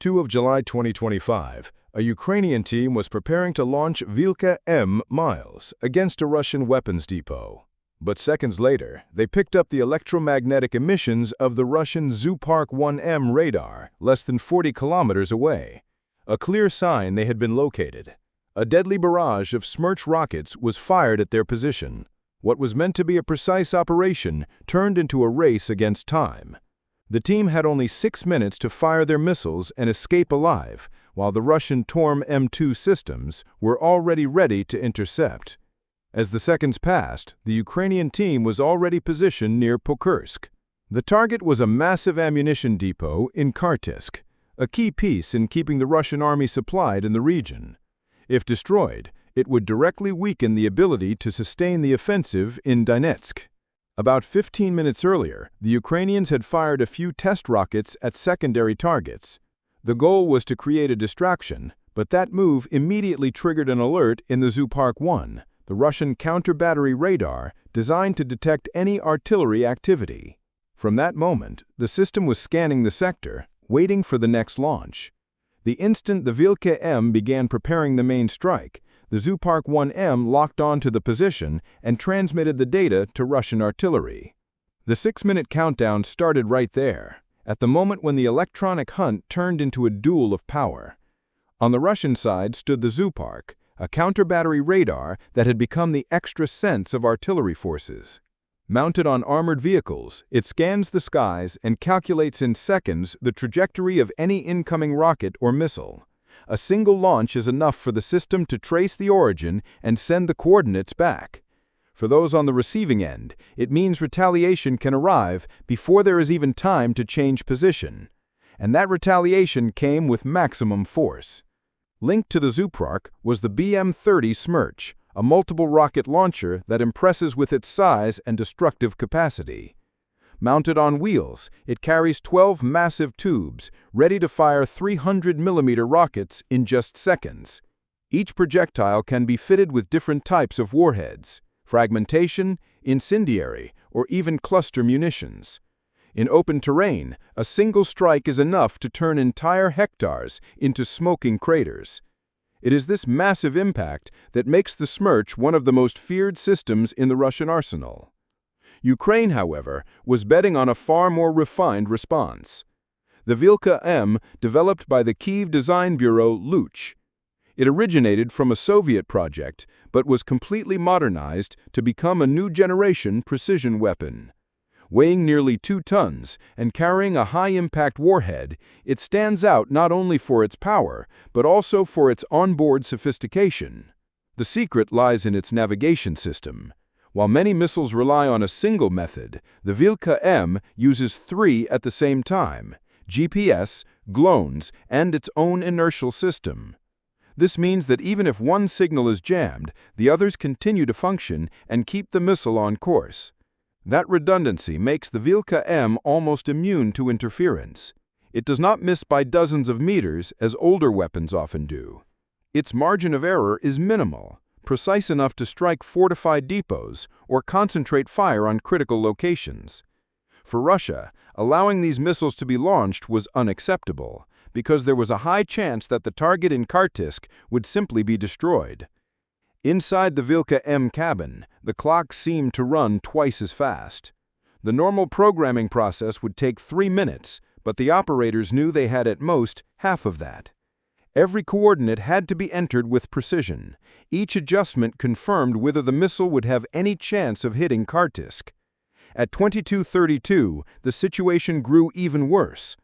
2 of July 2025, a Ukrainian team was preparing to launch Vilka M miles against a Russian weapons depot. But seconds later, they picked up the electromagnetic emissions of the Russian Zoopark-1M radar less than 40 kilometers away, a clear sign they had been located. A deadly barrage of Smerch rockets was fired at their position. What was meant to be a precise operation turned into a race against time. The team had only 6 minutes to fire their missiles and escape alive, while the Russian Torm M2 systems were already ready to intercept. As the seconds passed, the Ukrainian team was already positioned near Pokursk. The target was a massive ammunition depot in Kartisk, a key piece in keeping the Russian army supplied in the region. If destroyed, it would directly weaken the ability to sustain the offensive in Donetsk. About 15 minutes earlier, the Ukrainians had fired a few test rockets at secondary targets. The goal was to create a distraction, but that move immediately triggered an alert in the Zoopark-1, the Russian counter-battery radar designed to detect any artillery activity. From that moment, the system was scanning the sector, waiting for the next launch. The instant the Vilka M began preparing the main strike, the Zoopark-1M locked on to the position and transmitted the data to Russian artillery. The 6-minute countdown started right there, at the moment when the electronic hunt turned into a duel of power. On the Russian side stood the Zoopark, a counter-battery radar that had become the extra sense of artillery forces. Mounted on armored vehicles, it scans the skies and calculates in seconds the trajectory of any incoming rocket or missile. A single launch is enough for the system to trace the origin and send the coordinates back. For those on the receiving end, it means retaliation can arrive before there is even time to change position. And that retaliation came with maximum force. Linked to the Zoopark was the BM-30 Smerch, a multiple rocket launcher that impresses with its size and destructive capacity. Mounted on wheels, it carries 12 massive tubes, ready to fire 300mm rockets in just seconds. Each projectile can be fitted with different types of warheads, fragmentation, incendiary, or even cluster munitions. In open terrain, a single strike is enough to turn entire hectares into smoking craters. It is this massive impact that makes the Smerch one of the most feared systems in the Russian arsenal. Ukraine, however, was betting on a far more refined response. The Vilka M, developed by the Kyiv design bureau Luch. It originated from a Soviet project, but was completely modernized to become a new generation precision weapon. Weighing nearly 2 tons and carrying a high-impact warhead, it stands out not only for its power, but also for its onboard sophistication. The secret lies in its navigation system. While many missiles rely on a single method, the Vilka M uses 3 at the same time: GPS, GLONASS, and its own inertial system. This means that even if one signal is jammed, the others continue to function and keep the missile on course. That redundancy makes the Vilka M almost immune to interference. It does not miss by dozens of meters, as older weapons often do. Its margin of error is minimal, precise enough to strike fortified depots or concentrate fire on critical locations. For Russia, allowing these missiles to be launched was unacceptable, because there was a high chance that the target in Kartisk would simply be destroyed. Inside the Vilka M cabin, the clock seemed to run twice as fast. The normal programming process would take 3 minutes, but the operators knew they had at most half of that. Every coordinate had to be entered with precision. Each adjustment confirmed whether the missile would have any chance of hitting Kartisk. At 22:32, the situation grew even worse.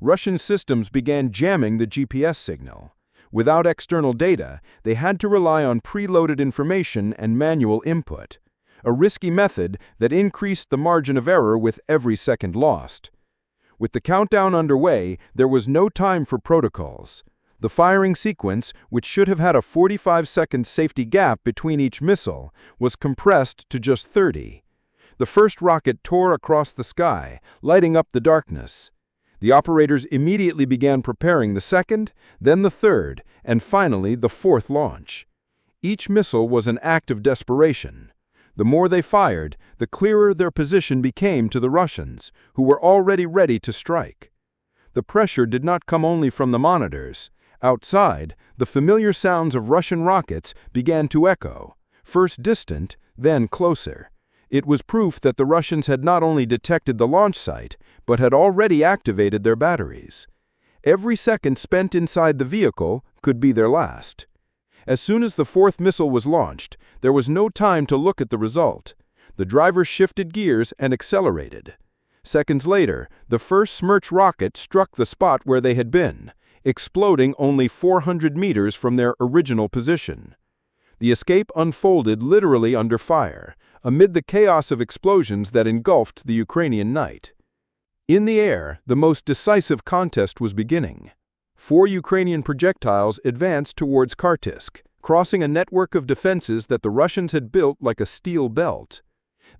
Russian systems began jamming the GPS signal. Without external data, they had to rely on preloaded information and manual input, a risky method that increased the margin of error with every second lost. With the countdown underway, there was no time for protocols. The firing sequence, which should have had a 45-second safety gap between each missile, was compressed to just 30. The first rocket tore across the sky, lighting up the darkness. The operators immediately began preparing the second, then the third, and finally the fourth launch. Each missile was an act of desperation. The more they fired, the clearer their position became to the Russians, who were already ready to strike. the pressure did not come only from the monitors. Outside, the familiar sounds of Russian rockets began to echo, first distant, then closer. It was proof that the Russians had not only detected the launch site, but had already activated their batteries. Every second spent inside the vehicle could be their last. As soon as the fourth missile was launched, there was no time to look at the result. The driver shifted gears and accelerated. Seconds later, the first Smerch rocket struck the spot where they had been, exploding only 400 meters from their original position. The escape unfolded literally under fire, amid the chaos of explosions that engulfed the Ukrainian night. In the air, the most decisive contest was beginning. 4 Ukrainian projectiles advanced towards Kharkiv, crossing a network of defenses that the Russians had built like a steel belt.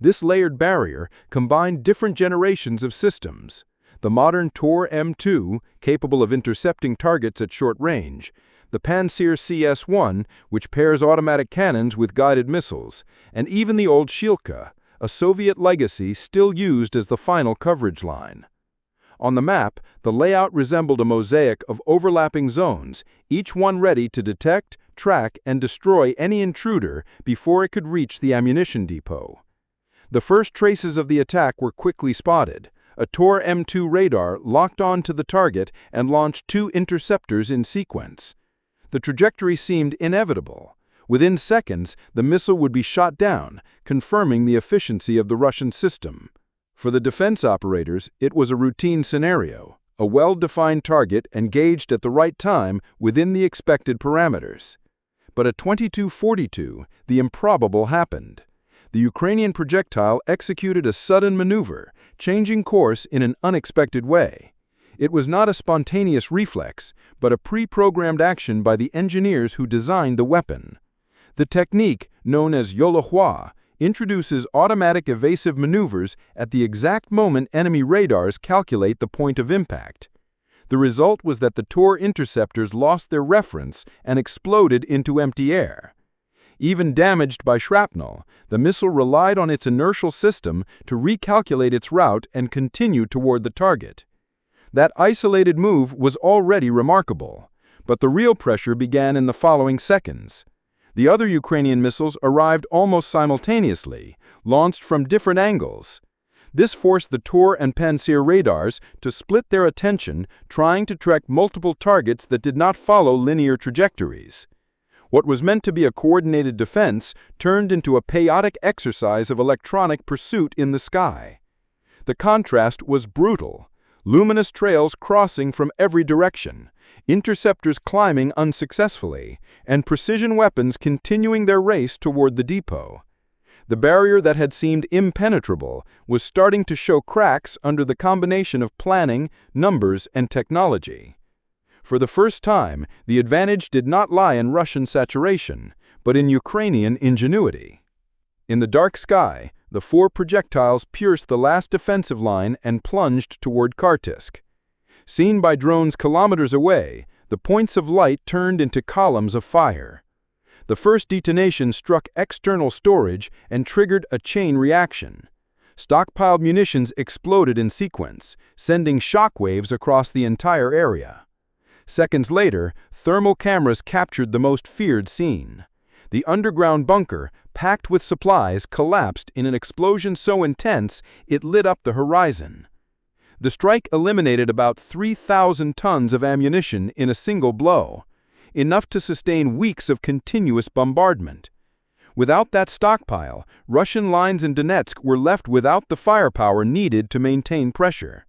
This layered barrier combined different generations of systems. The modern Tor M2, capable of intercepting targets at short range, the Pantsir CS-1, which pairs automatic cannons with guided missiles, and even the old Shilka, a Soviet legacy still used as the final coverage line. On the map, the layout resembled a mosaic of overlapping zones, each one ready to detect, track, and destroy any intruder before it could reach the ammunition depot. The first traces of the attack were quickly spotted. A Tor M2 radar locked on to the target and launched 2 interceptors in sequence. The trajectory seemed inevitable. Within seconds, the missile would be shot down, confirming the efficiency of the Russian system. For the defense operators, it was a routine scenario, a well-defined target engaged at the right time within the expected parameters. But at 22:42, the improbable happened. The Ukrainian projectile executed a sudden maneuver, changing course in an unexpected way. It was not a spontaneous reflex, but a pre-programmed action by the engineers who designed the weapon. The technique, known as Yolohua, introduces automatic evasive maneuvers at the exact moment enemy radars calculate the point of impact. The result was that the Tor interceptors lost their reference and exploded into empty air. Even damaged by shrapnel, the missile relied on its inertial system to recalculate its route and continue toward the target. That isolated move was already remarkable, but the real pressure began in the following seconds. The other Ukrainian missiles arrived almost simultaneously, launched from different angles. This forced the Tor and Pantsir radars to split their attention, trying to track multiple targets that did not follow linear trajectories. What was meant to be a coordinated defense turned into a chaotic exercise of electronic pursuit in the sky. The contrast was brutal. Luminous trails crossing from every direction, interceptors climbing unsuccessfully, and precision weapons continuing their race toward the depot. The barrier that had seemed impenetrable was starting to show cracks under the combination of planning, numbers, and technology. For the first time, the advantage did not lie in Russian saturation, but in Ukrainian ingenuity. In the dark sky, the 4 projectiles pierced the last defensive line and plunged toward Kharkiv. Seen by drones kilometers away, the points of light turned into columns of fire. The first detonation struck external storage and triggered a chain reaction. Stockpiled munitions exploded in sequence, sending shockwaves across the entire area. Seconds later, thermal cameras captured the most feared scene. The underground bunker, packed with supplies, collapsed in an explosion so intense it lit up the horizon. The strike eliminated about 3,000 tons of ammunition in a single blow, enough to sustain weeks of continuous bombardment. Without that stockpile, Russian lines in Donetsk were left without the firepower needed to maintain pressure.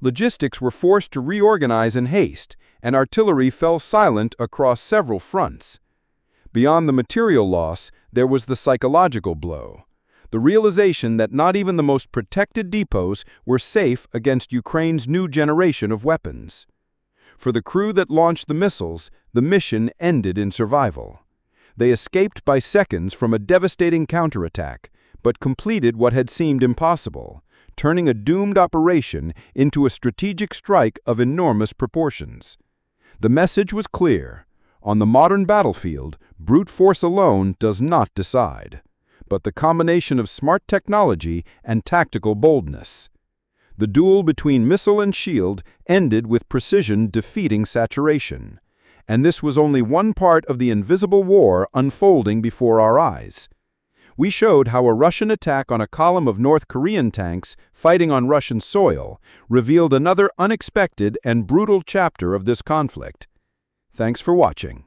Logistics were forced to reorganize in haste, and artillery fell silent across several fronts. Beyond the material loss, there was the psychological blow. The realization that not even the most protected depots were safe against Ukraine's new generation of weapons. For the crew that launched the missiles, the mission ended in survival. They escaped by seconds from a devastating counterattack, but completed what had seemed impossible, turning a doomed operation into a strategic strike of enormous proportions. The message was clear. On the modern battlefield, brute force alone does not decide, but the combination of smart technology and tactical boldness. The duel between missile and shield ended with precision defeating saturation. And this was only one part of the invisible war unfolding before our eyes. We showed how a Russian attack on a column of North Korean tanks fighting on Russian soil revealed another unexpected and brutal chapter of this conflict. Thanks for watching.